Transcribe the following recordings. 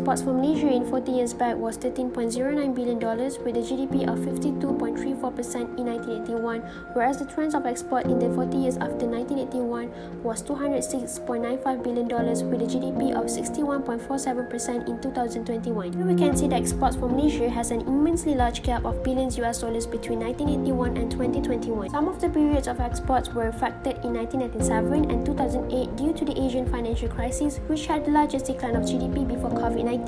exports from Malaysia in 40 years back was $13.09 billion with a GDP of 52.34% in 1981, whereas the trends of export in the 40 years after 1981 was $206.95 billion with a GDP of 61.47% in 2021. Here we can see that exports from Malaysia has an immensely large gap of billions US dollars between 1981 and 2021. Some of the periods of exports were affected in 1997 and 2008 due to the Asian financial crisis, which had the largest decline of GDP before COVID-19.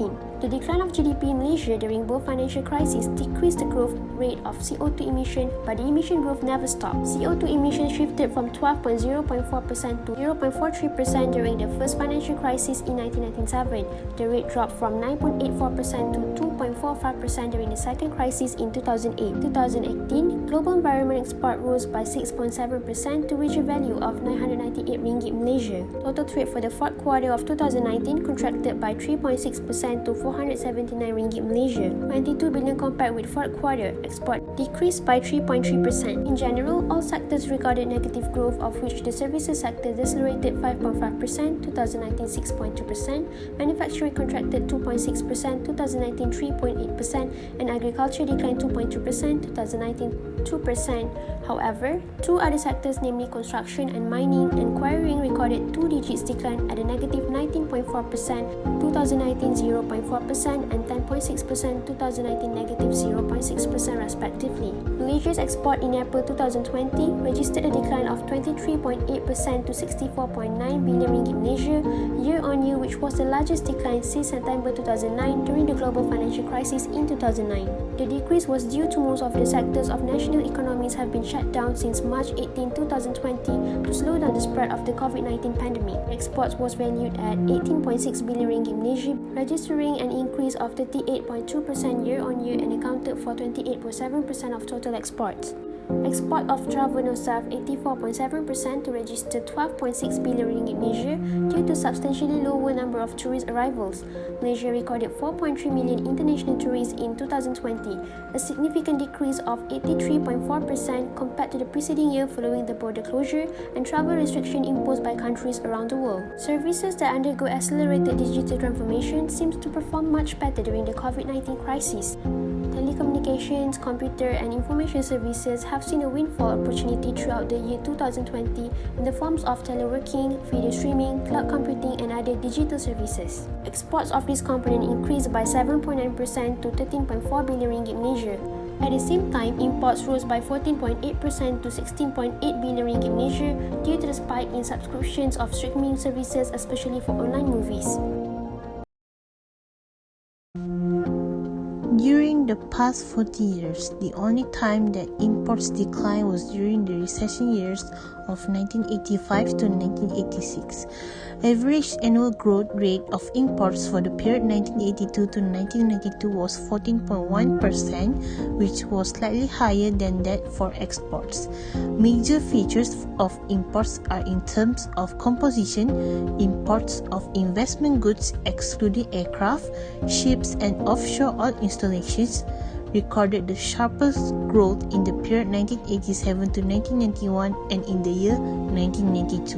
The decline of GDP in Malaysia during both financial crises decreased the growth rate of CO2 emission, but the emission growth never stopped. CO2 emissions shifted from 12.04% to 0.43% during the first financial crisis in 1997. The rate dropped from 9.84% to 2.45% during the second crisis in 2008. 2018, global environment export rose by 6.7% to reach a value of 998 ringgit Malaysia. Total trade for the fourth quarter of 2019 contracted by 3.6% to 479 ringgit Malaysia, 22 billion compared with fourth quarter. Export decreased by 3.3%. In general, all sectors recorded negative growth, of which the services sector decelerated 5.5%, 2019 6.2%, manufacturing contracted 2.6%, 2019 3.8%, and agriculture declined 2.2%, 2019 2%. However, two other sectors, namely construction and mining and quarrying, recorded two digits decline at a negative 19.4%, 2019 0.4%, and 10.6%, 2019 negative 0.6% respectively. Malaysia's export in April 2020 registered a decline of 23.8% to 64.9 billion ringgit Malaysia year-on-year, which was the largest decline since September 2009 during the global financial crisis in 2009. The decrease was due to most of the sectors of national economies have been shut down since March 18, 2020 to slow down the spread of the COVID-19 pandemic. Exports was valued at 18.6 billion ringgit Malaysia, registering an increase of 38.2% year-on-year and accounted for 28.7% of total exports. Export of travel nosaf 84.7% to register 12.6 billion ringgit Malaysia due to substantially lower number of tourist arrivals. Malaysia recorded 4.3 million international tourists in 2020, a significant decrease of 83.4% compared to the preceding year following the border closure and travel restriction imposed by countries around the world. Services that undergo accelerated digital transformation seems to perform much better during the COVID-19 crisis. Telecommunications, computer and information services have seen a windfall opportunity throughout the year 2020 in the forms of teleworking, video streaming, cloud computing and other digital services. Exports of this component increased by 7.9% to 13.4 billion ringgit Malaysia. At the same time, imports rose by 14.8% to 16.8 billion ringgit Malaysia due to the spike in subscriptions of streaming services, especially for online movies. During the past 40 years, the only time that imports declined was during the recession years of 1985 to 1986. Average annual growth rate of imports for the period 1982 to 1992 was 14.1%, which was slightly higher than that for exports. Major features of imports are in terms of composition, imports of investment goods excluding aircraft, ships and offshore oil installations recorded the sharpest growth in the period 1987 to 1991 and in the year 1992.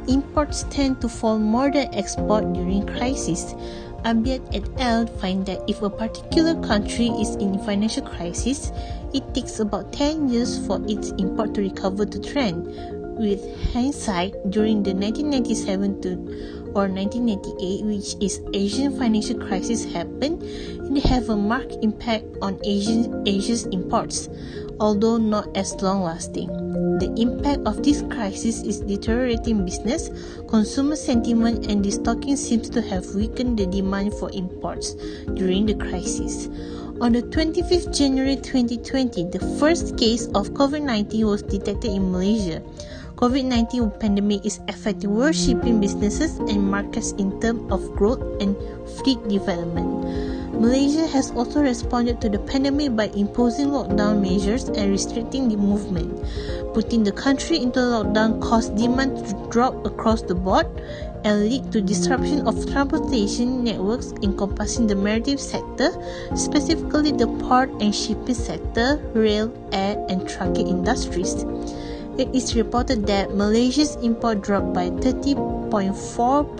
Imports tend to fall more than export during crisis. Ahmad et al. Find that if a particular country is in financial crisis, it takes about 10 years for its import to recover to trend. With hindsight, during the 1997 to or 1998, which is Asian financial crisis happened, it have a marked impact on Asia's imports, although not as long-lasting. The impact of this crisis is deteriorating business, consumer sentiment, and destocking seems to have weakened the demand for imports during the crisis. On the 25th January 2020, the first case of COVID-19 was detected in Malaysia. COVID-19 pandemic is affecting world shipping businesses and markets in terms of growth and fleet development. Malaysia has also responded to the pandemic by imposing lockdown measures and restricting the movement. Putting the country into lockdown caused demand to drop across the board and lead to disruption of transportation networks encompassing the maritime sector, specifically the port and shipping sector, rail, air and trucking industries. It is reported that Malaysia's import dropped by 30.9% 8.4%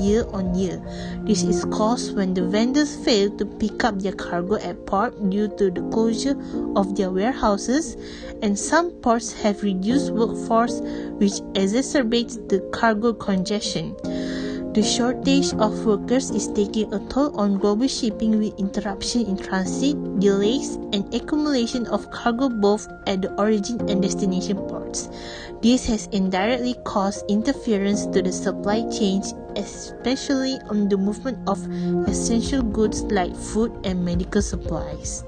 year-on-year. This is caused when the vendors fail to pick up their cargo at port due to the closure of their warehouses, and some ports have reduced workforce, which exacerbates the cargo congestion. The shortage of workers is taking a toll on global shipping with interruption in transit, delays, and accumulation of cargo both at the origin and destination ports. This has indirectly caused interference to the supply chains, especially on the movement of essential goods like food and medical supplies.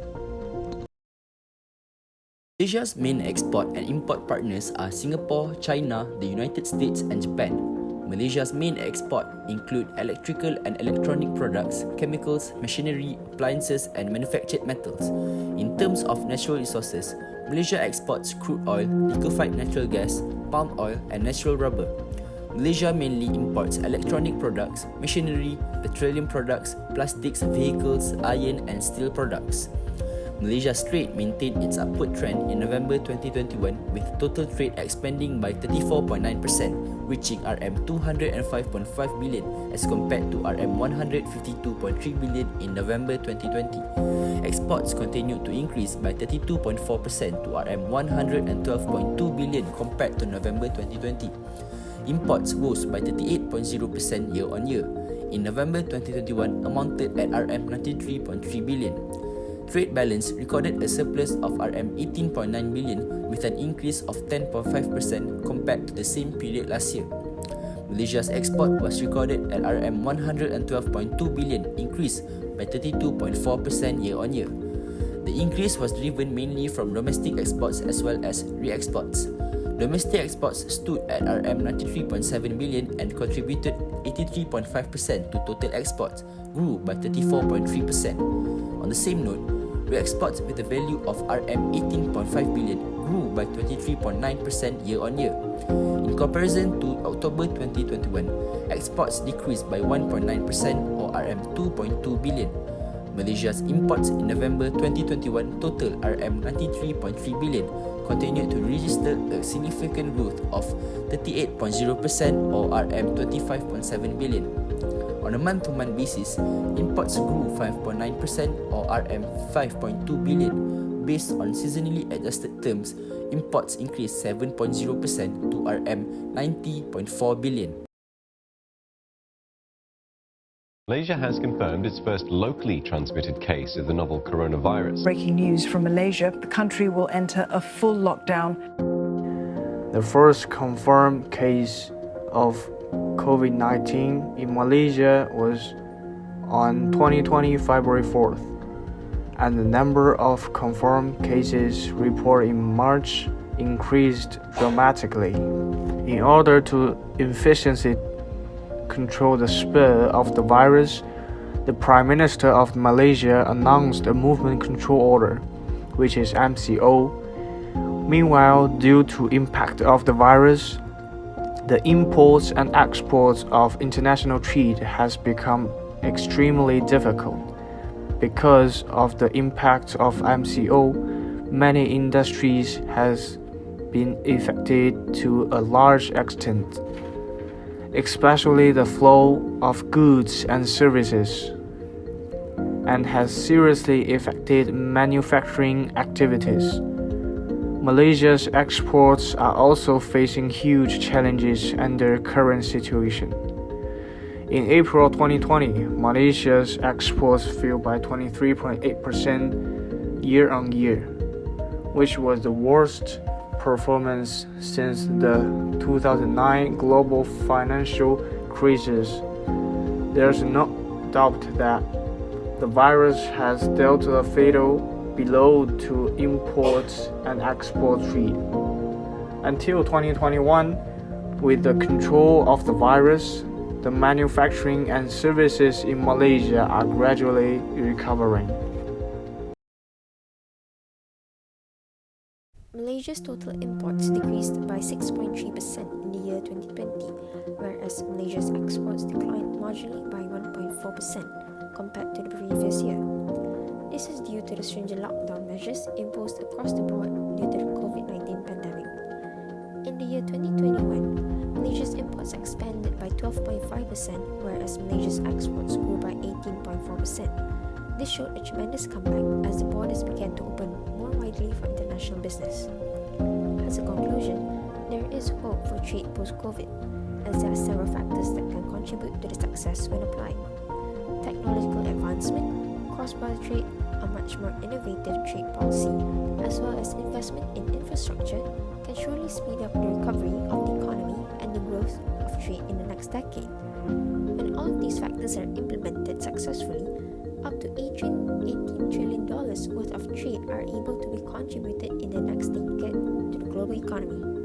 Malaysia's main export and import partners are Singapore, China, the United States, and Japan. Malaysia's main export include electrical and electronic products, chemicals, machinery, appliances, and manufactured metals. In terms of natural resources, Malaysia exports crude oil, liquefied natural gas, palm oil, and natural rubber. Malaysia mainly imports electronic products, machinery, petroleum products, plastics, vehicles, iron, and steel products. Malaysia's trade maintained its upward trend in November 2021 with total trade expanding by 34.9%, reaching RM205.5 billion as compared to RM152.3 billion in November 2020. Exports continued to increase by 32.4% to RM112.2 billion compared to November 2020. Imports rose by 38.0% year-on-year. In November 2021, amounted at RM93.3 billion. Trade balance recorded a surplus of RM18.9 billion with an increase of 10.5% compared to the same period last year. Malaysia's export was recorded at RM112.2 billion, increased by 32.4% year-on-year. The increase was driven mainly from domestic exports as well as re-exports. Domestic exports stood at RM93.7 billion and contributed 83.5% to total exports, grew by 34.3%. On the same note, re-exports with a value of RM18.5 billion grew by 23.9% year-on-year. In comparison to October 2021, exports decreased by 1.9% or RM2.2 billion. Malaysia's imports in November 2021 total RM93.3 billion, continued to register a significant growth of 38.0% or RM25.7 billion. On a month-to-month basis, imports grew 5.9% or RM5.2 billion. Based on seasonally adjusted terms, imports increased 7.0% to RM90.4 billion. Malaysia has confirmed its first locally transmitted case of the novel coronavirus. Breaking news from Malaysia, the country will enter a full lockdown. The first confirmed case of COVID-19 in Malaysia was on 2020 February 4th, and the number of confirmed cases reported in March increased dramatically. In order to efficiently control the spread of the virus, the Prime Minister of Malaysia announced a Movement Control Order, which is MCO. Meanwhile, due to impact of the virus, the imports and exports of international trade has become extremely difficult. Because of the impact of MCO, many industries has been affected to a large extent, especially the flow of goods and services, and has seriously affected manufacturing activities. Malaysia's exports are also facing huge challenges under current situation. In April 2020, Malaysia's exports fell by 23.8% year-on-year, which was the worst performance since the 2009 global financial crisis. There's no doubt that the virus has dealt a fatal blow to imports and export trade. Until 2021, with the control of the virus, the manufacturing and services in Malaysia are gradually recovering. Malaysia's total imports decreased by 6.3% in the year 2020, whereas Malaysia's exports declined marginally by 1.4% compared to the previous year. This is due to the stringent lockdown measures imposed across the board due to the COVID-19 pandemic. In the year 2021, Malaysia's imports expanded by 12.5%, whereas Malaysia's exports grew by 18.4%. This showed a tremendous comeback as the borders began to open more widely for international business. As a conclusion, there is hope for trade post-COVID, as there are several factors that can contribute to the success when applied. Technological advancement, cross-border trade, a much more innovative trade policy, as well as investment in infrastructure can surely speed up the recovery of the economy and the growth of trade in the next decade. When all of these factors are implemented successfully, up to $18 trillion worth of trade are able to be contributed in the next decade to the global economy.